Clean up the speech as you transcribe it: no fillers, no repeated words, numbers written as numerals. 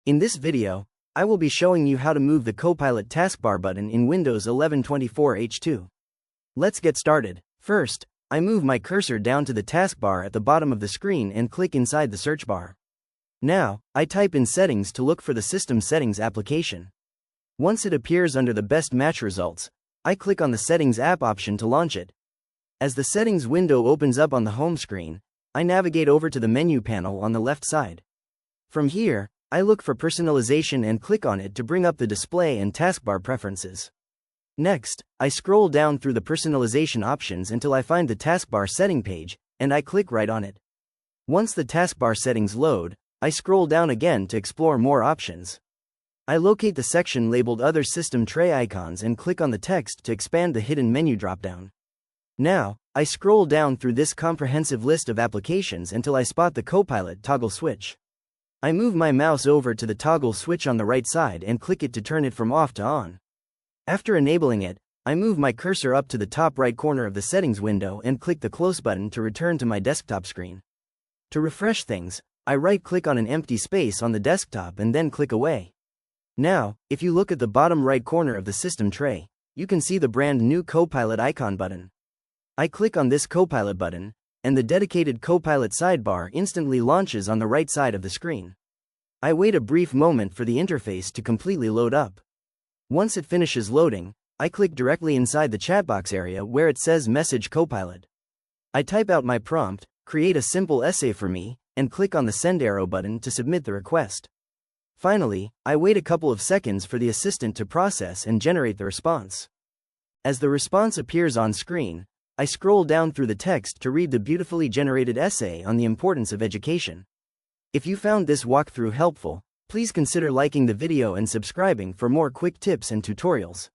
In this video, I will be showing you how to move the Copilot taskbar button in Windows 11 24H2. Let's get started. First, I move my cursor down to the taskbar at the bottom of the screen and click inside the search bar. Now, I type in Settings to look for the System Settings application. Once it appears under the Best Match results, I click on the Settings app option to launch it. As the Settings window opens up on the home screen, I navigate over to the menu panel on the left side. From here, I look for Personalization and click on it to bring up the display and taskbar preferences. Next, I scroll down through the personalization options until I find the taskbar setting page, and I click right on it. Once the taskbar settings load, I scroll down again to explore more options. I locate the section labeled Other System Tray Icons and click on the text to expand the hidden menu dropdown. Now, I scroll down through this comprehensive list of applications until I spot the Copilot toggle switch. I move my mouse over to the toggle switch on the right side and click it to turn it from off to on. After enabling it, I move my cursor up to the top right corner of the settings window and click the close button to return to my desktop screen. To refresh things, I right-click on an empty space on the desktop and then click Away. Now, if you look at the bottom right corner of the system tray, you can see the brand new Copilot icon button. I click on this Copilot button, and the dedicated Copilot sidebar instantly launches on the right side of the screen. I wait a brief moment for the interface to completely load up. Once it finishes loading, I click directly inside the chat box area where it says Message Copilot. I type out my prompt, create a simple essay for me, and click on the send arrow button to submit the request. Finally, I wait a couple of seconds for the assistant to process and generate the response. As the response appears on screen, I scroll down through the text to read the beautifully generated essay on the importance of education. If you found this walkthrough helpful, please consider liking the video and subscribing for more quick tips and tutorials.